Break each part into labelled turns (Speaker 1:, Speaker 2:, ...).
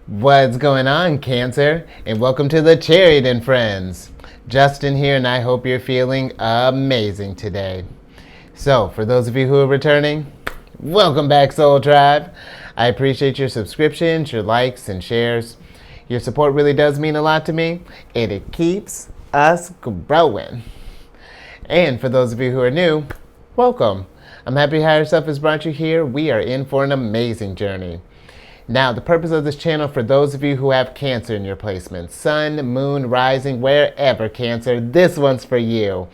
Speaker 1: What's going on, Cancer? And welcome to the Chariot Friends. Justin here, and I hope you're feeling amazing today. So, for those of you who are returning, welcome back, Soul Tribe. I appreciate your subscriptions, your likes, and shares. Your support really does mean a lot to me, and it keeps us growing. And for those of you who are new, welcome. I'm happy Higher Self has brought you here. We are in for an amazing journey. Now, the purpose of this channel, for those of you who have Cancer in your placement, Sun, Moon, Rising, wherever Cancer, this one's for you.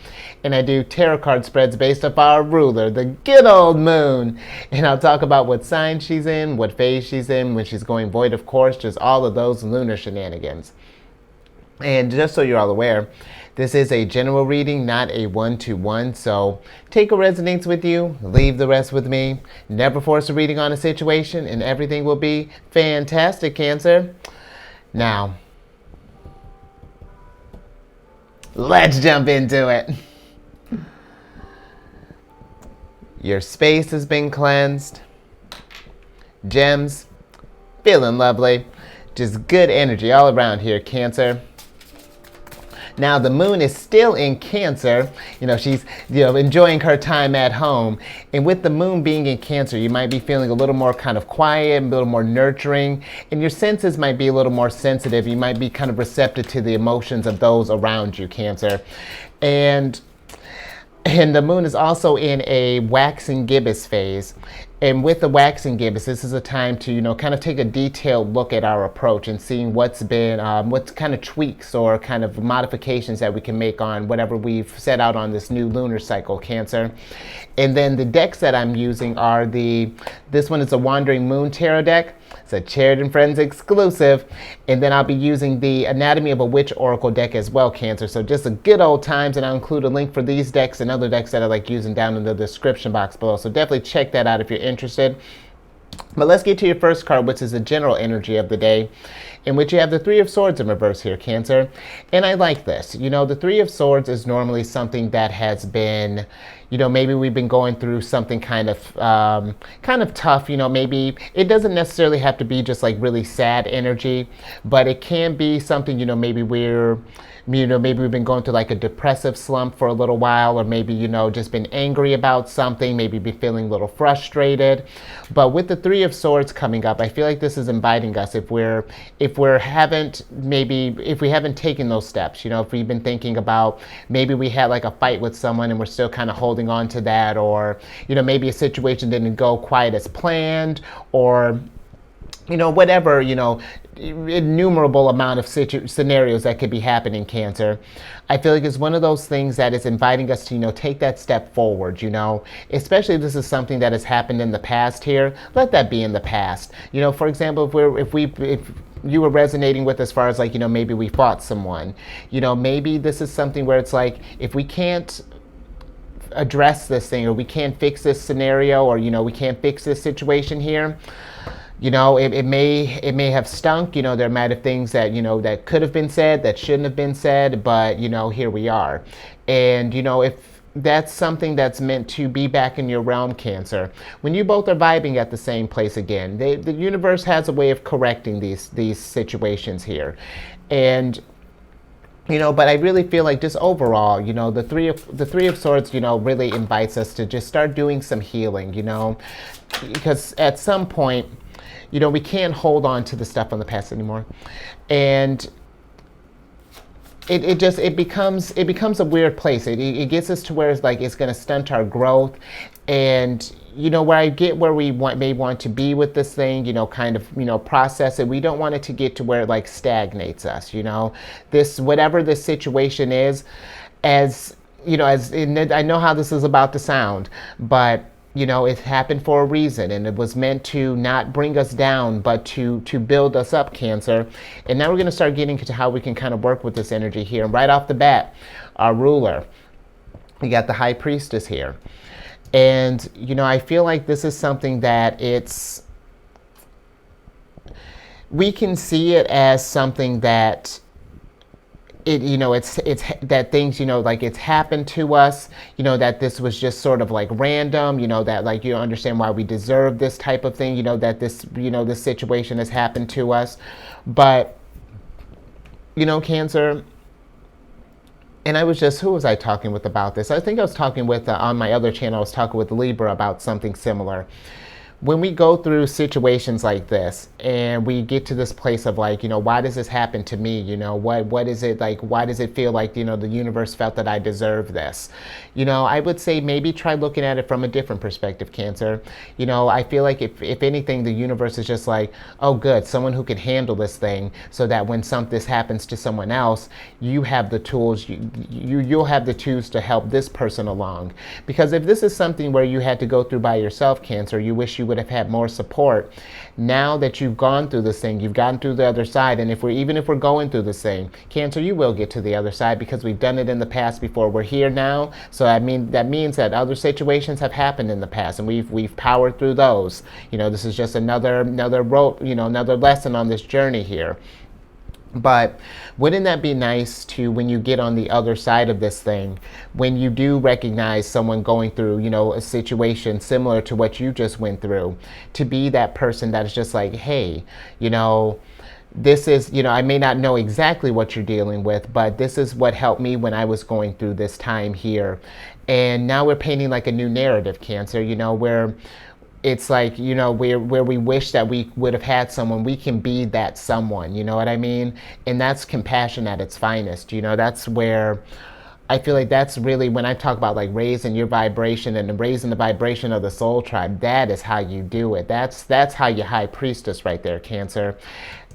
Speaker 1: And I do tarot card spreads based off our ruler, the good old Moon. And I'll talk about what sign she's in, what phase she's in, when she's going void, of course, just all of those lunar shenanigans. And just so you're all aware, this is a general reading, not a one-to-one, so take what resonates with you, leave the rest with me. Never force a reading on a situation, and everything will be fantastic, Cancer. Now, let's jump into it. Your space has been cleansed. Gems, feeling lovely. Just good energy all around here, Cancer. Now, the moon is still in Cancer. She's enjoying her time at home. And with the moon being in Cancer, you might be feeling a little more kind of quiet, a little more nurturing, and your senses might be a little more sensitive. You might be kind of receptive to the emotions of those around you, Cancer. And the moon is also in a waxing gibbous phase. And with the waxing gibbous, this is a time to, kind of take a detailed look at our approach and seeing what's been, what kind of tweaks or kind of modifications that we can make on whatever we've set out on this new lunar cycle, Cancer. And then the decks that I'm using are this one is a Wandering Moon Tarot deck. It's a Chariot Friends exclusive. And then I'll be using the Anatomy of a Witch Oracle deck as well, Cancer. So just a good old times, and I'll include a link for these decks and other decks that I like using down in the description box below. So definitely check that out if you're interested. But let's get to your first card, which is the general energy of the day, in which you have the Three of Swords in reverse here, Cancer. And I like this. The Three of Swords is normally something that has been, maybe we've been going through something kind of tough. Maybe it doesn't necessarily have to be just like really sad energy, but it can be something, maybe maybe we've been going through like a depressive slump for a little while, or maybe, just been angry about something, maybe be feeling a little frustrated. But with the Three of Swords coming up, I feel like this is inviting us, if we haven't taken those steps, if we've been thinking about maybe we had like a fight with someone and we're still kind of holding on to that, or, maybe a situation didn't go quite as planned, or whatever, innumerable amount of scenarios that could be happening, Cancer. I feel like it's one of those things that is inviting us to, take that step forward, especially if this is something that has happened in the past here. Let that be in the past. For example, if you were resonating with as far as like, maybe we fought someone, maybe this is something where it's like, if we can't address this thing, or we can't fix this scenario, or, we can't fix this situation here, it may have stunk. There might have things that, that could have been said, that shouldn't have been said, but, here we are. And, if that's something that's meant to be back in your realm, Cancer, when you both are vibing at the same place again, the universe has a way of correcting these situations here. And, but I really feel like just overall, the Three of Swords, really invites us to just start doing some healing, because at some point, we can't hold on to the stuff from the past anymore. And it becomes a weird place. It gets us to where it's like it's going to stunt our growth. And, where I get where we may want to be with this thing, kind of, process it. We don't want it to get to where it like stagnates us, whatever this situation is, I know how this is about to sound, but it happened for a reason, and it was meant to not bring us down, but to build us up, Cancer. And now we're going to start getting to how we can kind of work with this energy here. And right off the bat, our ruler, we got the High Priestess here. And, I feel like this is something that we can see it as something that it's that things, like it's happened to us, that this was just sort of like random, that like you don't understand why we deserve this type of thing, that this situation has happened to us. But, Cancer, and who was I talking with about this? I think I was talking with, on my other channel, I was talking with Libra about something similar. When we go through situations like this and we get to this place of like, why does this happen to me? What is it like? Why does it feel like, the universe felt that I deserve this? I would say maybe try looking at it from a different perspective, Cancer. I feel like if anything, the universe is just like, oh, good, someone who can handle this thing, so that when this happens to someone else, you have the tools, you'll have the tools to help this person along. Because if this is something where you had to go through by yourself, Cancer, you wish you would have had more support. Now that you've gone through this thing, you've gotten through the other side, and even if we're going through this thing, Cancer, you will get to the other side, because we've done it in the past before. We're here now, so that means that other situations have happened in the past, and we've powered through those. This is just another road, another lesson on this journey here. But wouldn't that be nice to, when you get on the other side of this thing, when you do recognize someone going through, a situation similar to what you just went through, to be that person that is just like, hey, this is, I may not know exactly what you're dealing with, but this is what helped me when I was going through this time here. And now we're painting like a new narrative, Cancer, where it's like, where we wish that we would have had someone, we can be that someone, you know what I mean? And that's compassion at its finest. That's where I feel like that's really, when I talk about like raising your vibration and raising the vibration of the soul tribe, that is how you do it. That's how you high priestess right there, Cancer.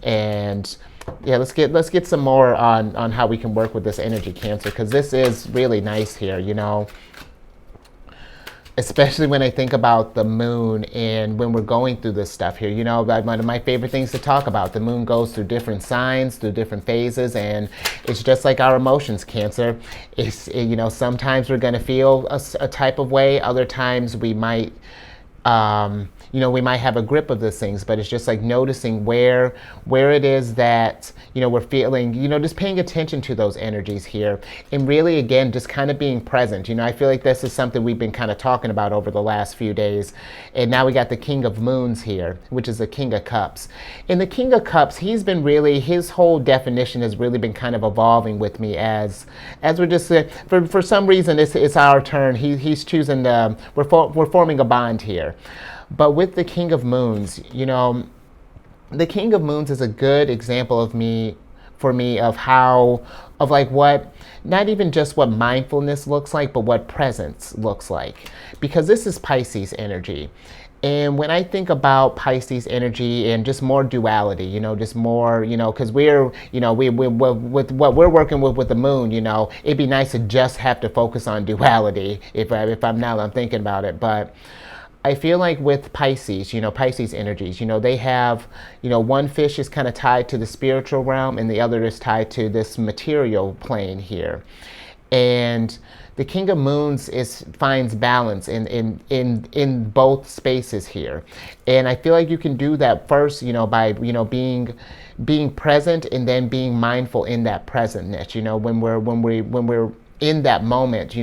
Speaker 1: And yeah, let's get some more on how we can work with this energy, Cancer, because this is really nice here, especially when I think about the moon and when we're going through this stuff here. One of my favorite things to talk about, the moon goes through different signs, through different phases, and it's just like our emotions, Cancer. It's, sometimes we're going to feel a type of way, other times we might we might have a grip of these things, but it's just like noticing where it is that, we're feeling, just paying attention to those energies here. And really, again, just kind of being present. I feel like this is something we've been kind of talking about over the last few days. And now we got the King of Moons here, which is the King of Cups. And the King of Cups, his whole definition has really been kind of evolving with me as we're just, for some reason, it's our turn. He's choosing, we're forming a bond here. But with the King of Moons, the King of Moons is a good example for me of how, of like what, not even just what mindfulness looks like, but what presence looks like. Because this is Pisces energy. And when I think about Pisces energy and just more duality, just more, because we're, with what we're working with the moon, it'd be nice to just have to focus on duality if I'm thinking about it. But I feel like with Pisces, Pisces energies, they have, one fish is kind of tied to the spiritual realm and the other is tied to this material plane here. And the King of Moons finds balance in both spaces here. And I feel like you can do that first, by, being present and then being mindful in that presentness, when we're in that moment,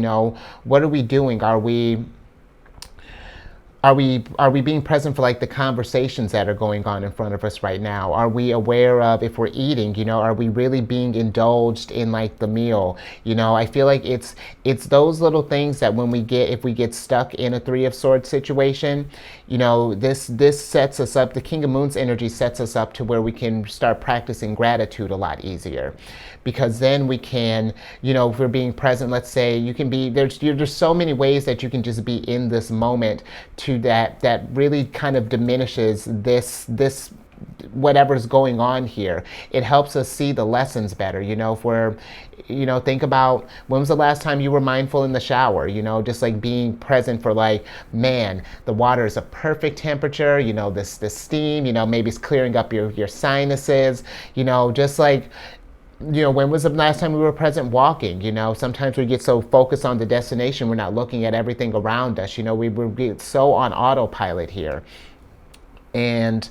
Speaker 1: what are we doing? Are we being present for like the conversations that are going on in front of us right now? Are we aware of, if we're eating, are we really being indulged in like the meal? I feel like it's those little things that if we get stuck in a Three of Swords situation, this sets us up, the King of Moons energy sets us up to where we can start practicing gratitude a lot easier. Because then we can, if we're being present, let's say you can be, there's so many ways that you can just be in this moment that really kind of diminishes this whatever's going on here. It helps us see the lessons better. If we're, think about when was the last time you were mindful in the shower, just like being present for like, man, the water is a perfect temperature, this steam, maybe it's clearing up your sinuses, just like, when was the last time we were present walking? Sometimes we get so focused on the destination, we're not looking at everything around us. We get so on autopilot here. And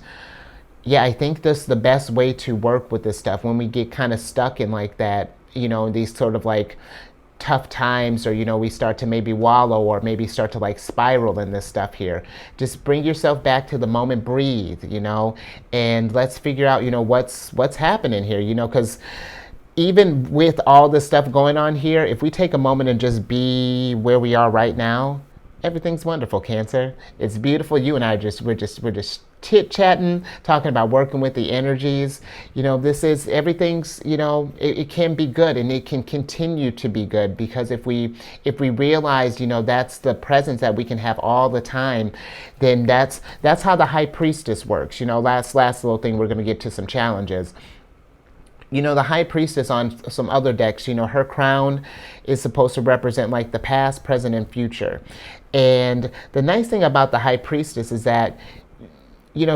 Speaker 1: yeah, I think this is the best way to work with this stuff when we get kind of stuck in like that these sort of like tough times, or we start to maybe wallow, or maybe start to like spiral in this stuff here. Just bring yourself back to the moment, breathe, and let's figure out what's happening here, because even with all this stuff going on here, if we take a moment and just be where we are right now, everything's wonderful, Cancer. It's beautiful. You and I we're just chit-chatting, talking about working with the energies. This is everything's, it can be good, and it can continue to be good, because if we realize, that's the presence that we can have all the time, then that's how the High Priestess works. Last little thing, we're going to get to some challenges. The High Priestess on some other decks, her crown is supposed to represent like the past, present, and future. And the nice thing about the High Priestess is that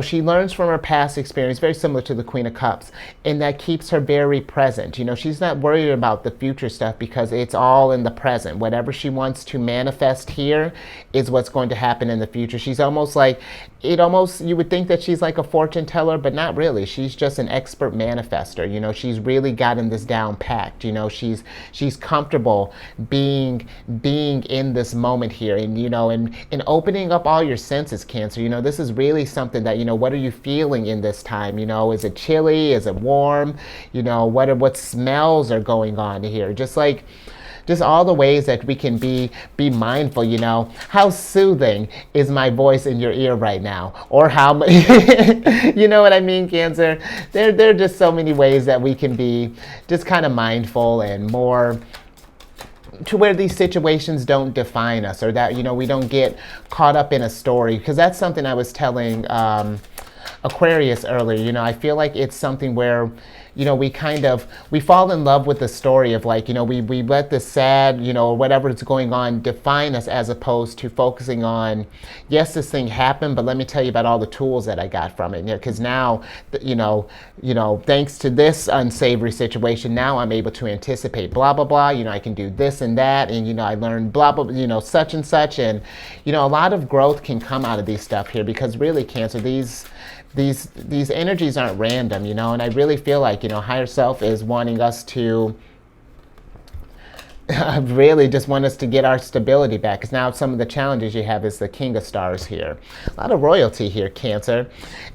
Speaker 1: she learns from her past experience, very similar to the Queen of Cups, and that keeps her very present. She's not worried about the future stuff, because it's all in the present. Whatever she wants to manifest here is what's going to happen in the future. She's almost like, you would think that she's like a fortune teller, but not really. She's just an expert manifester. She's really gotten this down packed. She's comfortable being in this moment here, and opening up all your senses, Cancer. This is really something that, what are you feeling in this time? Is it chilly? Is it warm? What smells are going on here? Just all the ways that we can be mindful. How soothing is my voice in your ear right now? Or how you know what I mean, Cancer? There are just so many ways that we can be just kind of mindful, and more to where these situations don't define us, or that we don't get caught up in a story, because that's something I was telling Aquarius earlier. I feel like it's something where we fall in love with the story of like, we let the sad, whatever is going on define us, as opposed to focusing on, yes, this thing happened, but let me tell you about all the tools that I got from it. Because now, thanks to this unsavory situation, now I'm able to anticipate blah, blah, blah. I can do this and that, and, I learned blah, blah, such and such. And, a lot of growth can come out of these stuff here, because really, Cancer, these energies aren't random, and I really feel like, higher self is wanting us to really just want us to get our stability back, because now some of the challenges you have is the King of Stars here. A lot of royalty here, Cancer.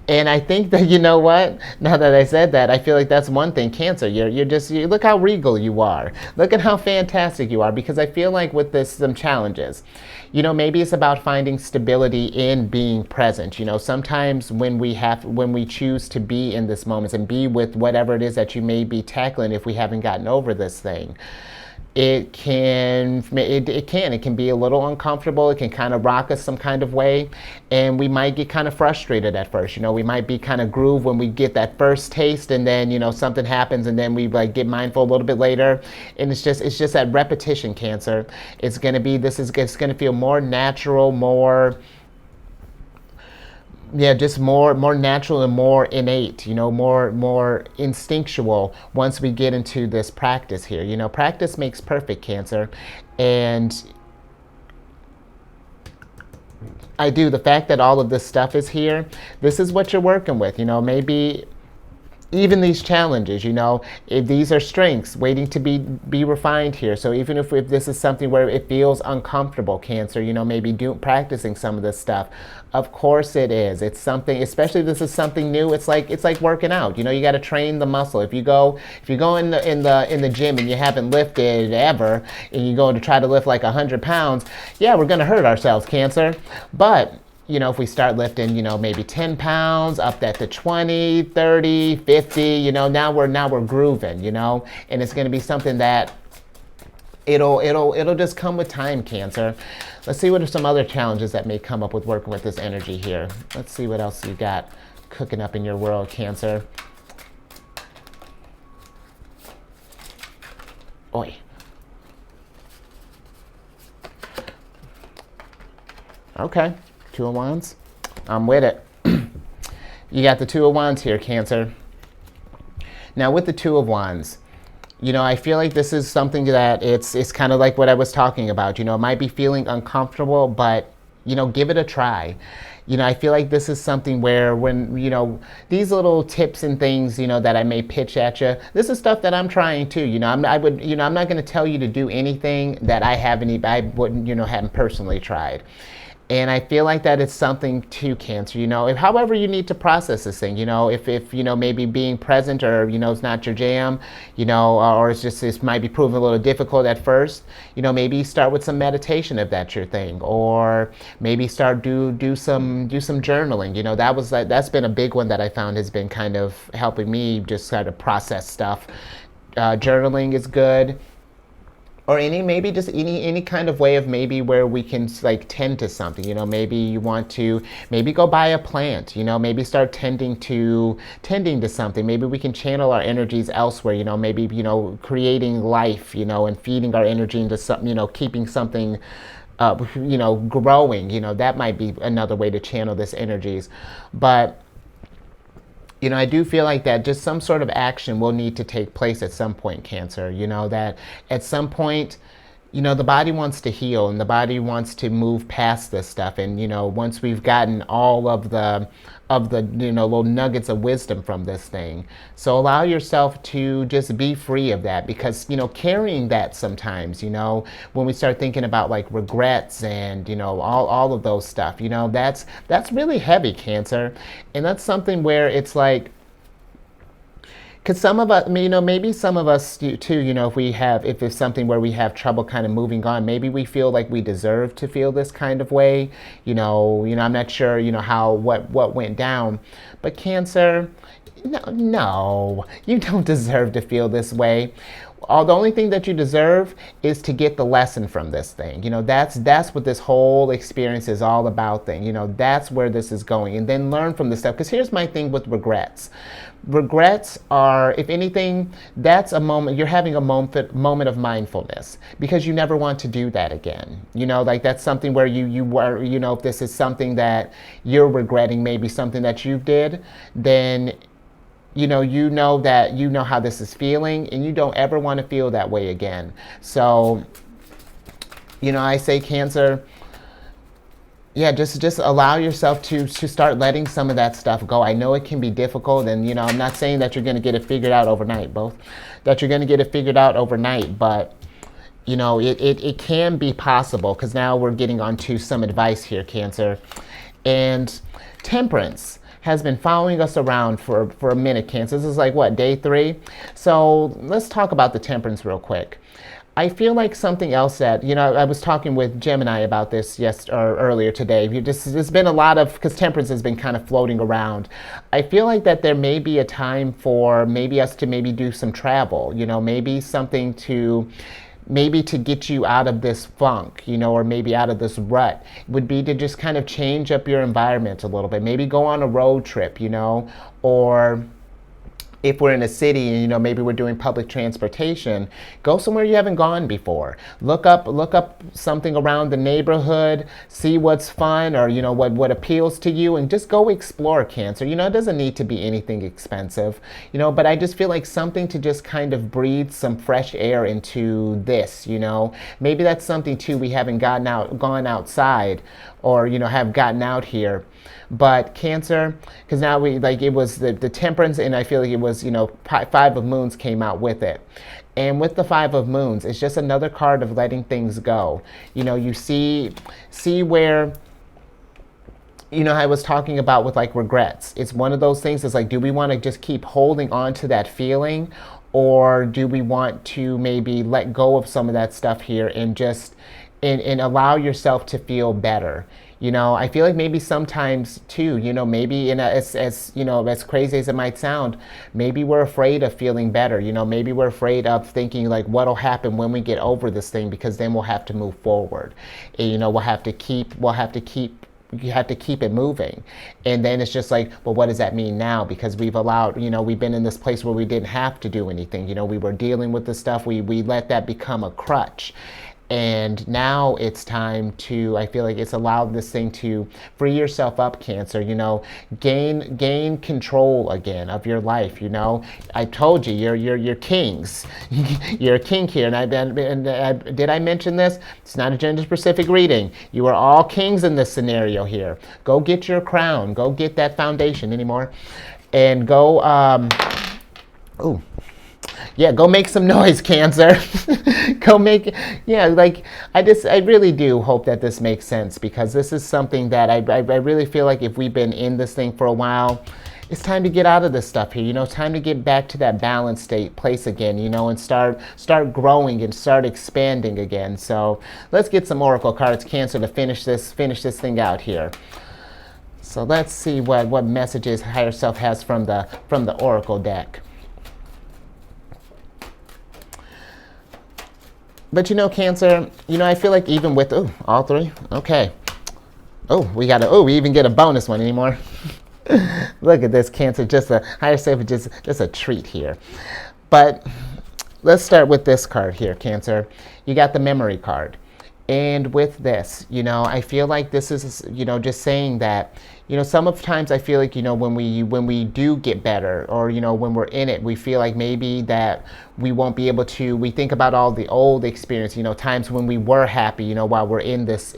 Speaker 1: And I think that, what? Now that I said that, I feel like that's one thing, Cancer. You look how regal you are. Look at how fantastic you are, because I feel like with some challenges, maybe it's about finding stability in being present. Sometimes when we choose to be in this moment and be with whatever it is that you may be tackling, if we haven't gotten over this thing, it can be a little uncomfortable. It can kind of rock us some kind of way, and we might get kind of frustrated at first. We might be kind of grooved when we get that first taste, and then something happens, and then we like get mindful a little bit later, and it's just that repetition, Cancer. It's going to feel more natural, more just more natural and more innate, more instinctual once we get into this practice here. Practice makes perfect, Cancer. And the fact that all of this stuff is here, this is what you're working with. Maybe even these challenges, if these are strengths waiting to be refined here. So even if this is something where it feels uncomfortable, Cancer, maybe practicing some of this stuff, of course it is. It's something, especially if this is something new. It's like working out. You got to train the muscle. If you go in the gym and you haven't lifted ever, and you go to try to lift like 100 pounds, yeah, we're gonna hurt ourselves, Cancer. But if we start lifting, maybe 10 pounds, up that to 20, 30, 50, now we're grooving, and it's going to be something that it'll just come with time, Cancer. Let's see what are some other challenges that may come up with working with this energy here. Let's see what else you got cooking up in your world, Cancer. Oi. Okay. Two of Wands. I'm with it. You got the Two of Wands here, Cancer. Now with the Two of Wands, I feel like this is something that it's kind of like what I was talking about. It might be feeling uncomfortable, but give it a try. I feel like this is something where when, these little tips and things, that I may pitch at you, this is stuff that I'm trying too. I'm not going to tell you to do anything that I wouldn't, haven't personally tried. And I feel like that it's something to Cancer, if however you need to process this thing, if maybe being present or, it's not your jam, or it's just, it might be proving a little difficult at first, maybe start with some meditation if that's your thing, or maybe start do some journaling. That's been a big one that I found has been kind of helping me just kind of process stuff. Journaling is good, or maybe just any kind of way of maybe where we can like tend to something. Maybe you want to maybe go buy a plant. Maybe start tending to something. Maybe we can channel our energies elsewhere. Maybe creating life. And feeding our energy into something. Keeping something growing. That might be another way to channel this energies. But I do feel like that just some sort of action will need to take place at some point, Cancer. That at some point, the body wants to heal and the body wants to move past this stuff. And, once we've gotten all of the little nuggets of wisdom from this thing. So allow yourself to just be free of that, because, carrying that sometimes, when we start thinking about like regrets and, all of those stuff, that's really heavy, Cancer. And that's something where it's like, because some of us, maybe some of us too, if it's something where we have trouble kind of moving on, maybe we feel like we deserve to feel this kind of way. I'm not sure, what went down, but Cancer, no, you don't deserve to feel this way. The only thing that you deserve is to get the lesson from this thing. That's what this whole experience is all about. That's where this is going, and then learn from this stuff. Because here's my thing with regrets. Regrets are, if anything, that's a moment, you're having a moment of mindfulness, because you never want to do that again. Like that's something where you were, if this is something that you're regretting, maybe something that you did, then that how this is feeling, and you don't ever want to feel that way again. So, I say, Cancer, yeah, just allow yourself to start letting some of that stuff go. I know it can be difficult, and I'm not saying that you're going to get it figured out overnight, that you're going to get it figured out overnight, but it can be possible, because now we're getting onto some advice here, Cancer. And Temperance has been following us around for a minute, Cancer. This is like, what, day 3? So let's talk about the Temperance real quick. I feel like something else that, I was talking with Gemini about this earlier today. There's been a lot of, because Temperance has been kind of floating around. I feel like that there may be a time for maybe us to maybe do some travel, maybe something to get you out of this funk, or maybe out of this rut, would be to just kind of change up your environment a little bit. Maybe go on a road trip, or if we're in a city and maybe we're doing public transportation, go somewhere you haven't gone before. Look up something around the neighborhood, see what's fun, or what appeals to you, and just go explore, Cancer. It doesn't need to be anything expensive, but I just feel like something to just kind of breathe some fresh air into this. Maybe that's something too, we haven't gone outside, or have gotten out here. But Cancer, because now it was the Temperance, and I feel like it was, 5 of Moons came out with it. And with the 5 of Moons, it's just another card of letting things go. You see where, I was talking about with like regrets. It's one of those things, it's like, do we want to just keep holding on to that feeling? Or do we want to maybe let go of some of that stuff here and just, and allow yourself to feel better? I feel like maybe sometimes too, maybe as crazy as it might sound, maybe we're afraid of feeling better. Maybe we're afraid of thinking like, what'll happen when we get over this thing, because then we'll have to move forward. And, you have to keep it moving. And then it's just like, well, what does that mean now? Because we've allowed, we've been in this place where we didn't have to do anything. We were dealing with the stuff. We let that become a crutch. And now it's time to, I feel like it's allowed this thing to free yourself up, Cancer, gain control again of your life, I told you, you're kings. You're a king here. Did I mention this? It's not a gender specific reading. You are all kings in this scenario here. Go get your crown. Go get that foundation anymore. And go, ooh. Yeah, go make some noise, Cancer. I really do hope that this makes sense, because this is something that I really feel like if we've been in this thing for a while, it's time to get out of this stuff here, time to get back to that balanced state place again, and start growing and start expanding again. So let's get some Oracle cards, Cancer, to finish this thing out here. So let's see what messages Higher Self has from the Oracle deck. But Cancer, I feel like even with, all three, okay. We even get a bonus one anymore. Look at this, Cancer, just a Higher Self, just a treat here. But let's start with this card here, Cancer. You got the memory card. And with this, I feel like this is, just saying that, sometimes I feel like, when we do get better, or, when we're in it, we feel like maybe that we won't be able to, we think about all the old experience, times when we were happy, while we're in this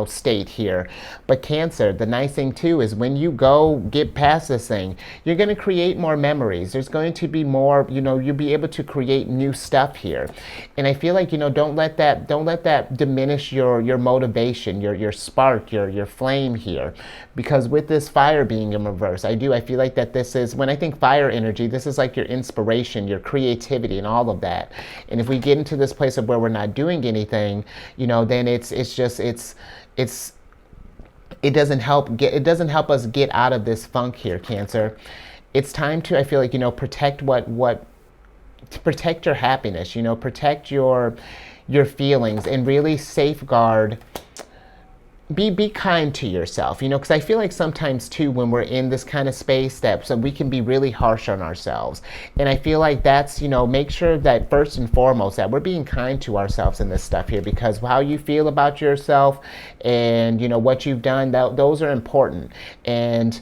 Speaker 1: state here. But Cancer, the nice thing too is when you go get past this thing, you're going to create more memories. There's going to be more, you'll be able to create new stuff here. And I feel like, don't let that diminish your motivation, your spark, your flame here. Because with this fire being in reverse, I feel like that this is, when I think fire energy, this is like your inspiration, your creativity, and all of that. And if we get into this place of where we're not doing anything, then it doesn't help us get out of this funk here, Cancer. It's time to, I feel like, protect to protect your happiness, protect your feelings, and really safeguard. Be kind to yourself, because I feel like sometimes too, when we're in this kind of space, so we can be really harsh on ourselves. And I feel like that's, make sure that first and foremost that we're being kind to ourselves in this stuff here, because how you feel about yourself and, what you've done, those are important. And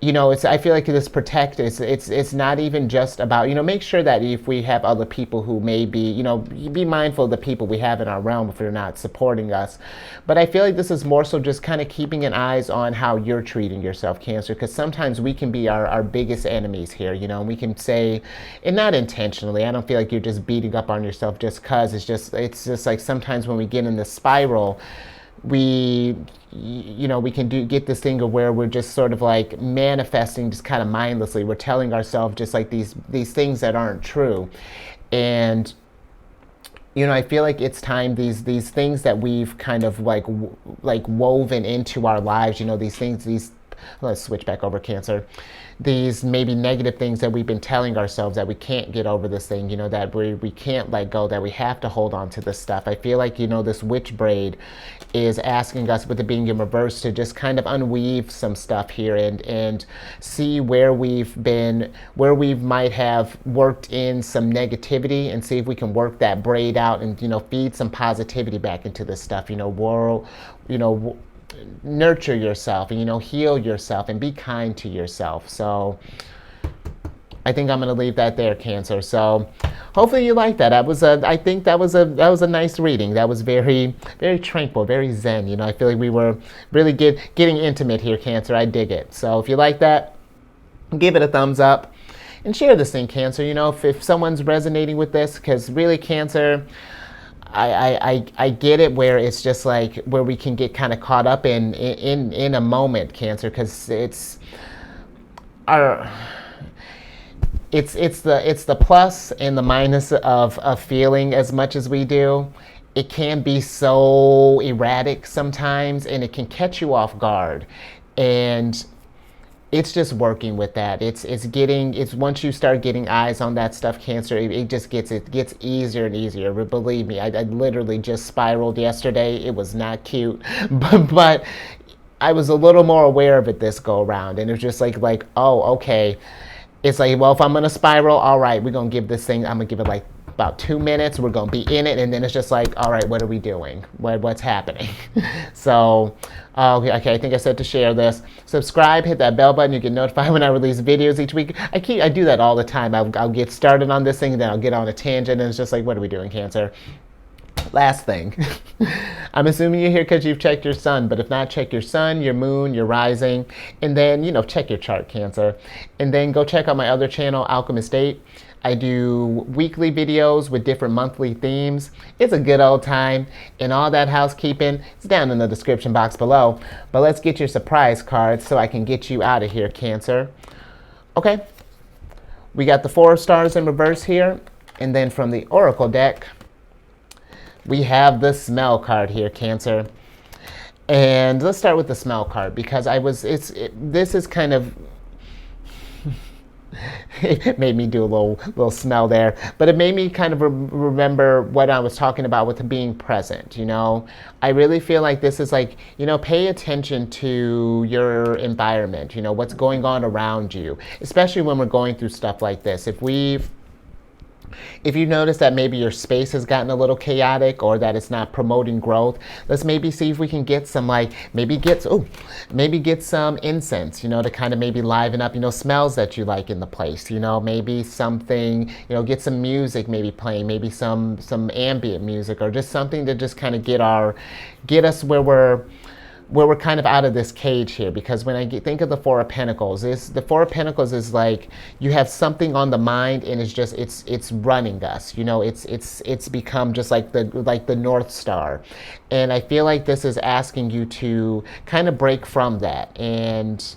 Speaker 1: I feel like this protect, it's not even just about, make sure that if we have other people who may be, be mindful of the people we have in our realm if they're not supporting us. But I feel like this is more so just kind of keeping an eyes on how you're treating yourself, Cancer, because sometimes we can be our biggest enemies here, we can say, and not intentionally, I don't feel like you're just beating up on yourself just because, it's just like sometimes when we get in this spiral, we can get this thing of where we're just sort of like manifesting just kind of mindlessly. We're telling ourselves just like these things that aren't true. And I feel like it's time, these things that we've kind of like woven into our lives, these things, let's switch back over, Cancer. These maybe negative things that we've been telling ourselves, that we can't get over this thing, that we can't let go, that we have to hold on to this stuff. I feel like, this witch braid is asking us, with it being in reverse, to just kind of unweave some stuff here and see where we might have worked in some negativity, and see if we can work that braid out and, feed some positivity back into this stuff, nurture yourself and heal yourself and be kind to yourself. So I think I'm going to leave that there, Cancer. So hopefully you like that. I think that was a nice reading. That was very, very tranquil, very zen. I feel like we were really getting intimate here, Cancer. I dig it. So if you like that, give it a thumbs up and share this thing, Cancer. If someone's resonating with this, because really, Cancer, I get it, where it's just like where we can get kind of caught up in a moment, Cancer, because it's the plus and the minus of feeling as much as we do. It can be so erratic sometimes, and it can catch you off guard. And it's just working with that. It's once you start getting eyes on that stuff, Cancer, it gets easier and easier. But believe me, I literally just spiraled yesterday. It was not cute, but I was a little more aware of it this go around, and it's just like, oh, okay. It's like, well, if I'm gonna spiral, all right, we're gonna give this thing, I'm gonna give it like about 2 minutes. We're going to be in it, and then it's just like, all right, what are we doing? What's happening? So, okay, I think I said to share this. Subscribe, hit that bell button. You get notified when I release videos each week. I do that all the time. I'll get started on this thing, and then I'll get on a tangent, and it's just like, what are we doing, Cancer? Last thing. I'm assuming you're here because you've checked your sun, but if not, check your sun, your moon, your rising, and then, check your chart, Cancer. And then go check out my other channel, Alchemist 8. I do weekly videos with different monthly themes. It's a good old time, and all that housekeeping is down in the description box below. But let's get your surprise cards so I can get you out of here, Cancer. Okay, we got the 4 stars in reverse here, and then from the Oracle deck, we have the smell card here, Cancer. And let's start with the smell card because this is kind of, it made me do a little smell there, but it made me kind of remember what I was talking about with being present, I really feel like this is like, pay attention to your environment, what's going on around you, especially when we're going through stuff like this. If you notice that maybe your space has gotten a little chaotic or that it's not promoting growth, let's maybe see if we can get some maybe get some incense, to kind of maybe liven up, smells that you like in the place, maybe something, get some music maybe playing, maybe some ambient music or just something to just kind of get us where we're kind of out of this cage here, because when I think of the Four of Pentacles, the Four of Pentacles is like you have something on the mind and it's running us. It's become just like the North Star, and I feel like this is asking you to kind of break from that and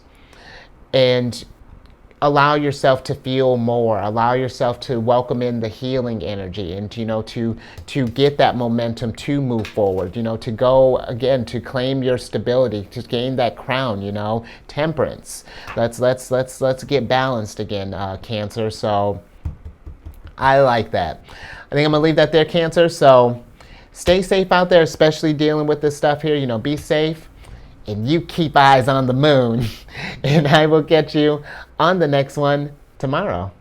Speaker 1: allow yourself to feel more, allow yourself to welcome in the healing energy and, to get that momentum to move forward, to go again, to claim your stability, to gain that crown, temperance. Let's get balanced again, Cancer. So I like that. I think I'm gonna leave that there, Cancer. So stay safe out there, especially dealing with this stuff here, be safe. And you keep eyes on the moon. And I will catch you on the next one tomorrow.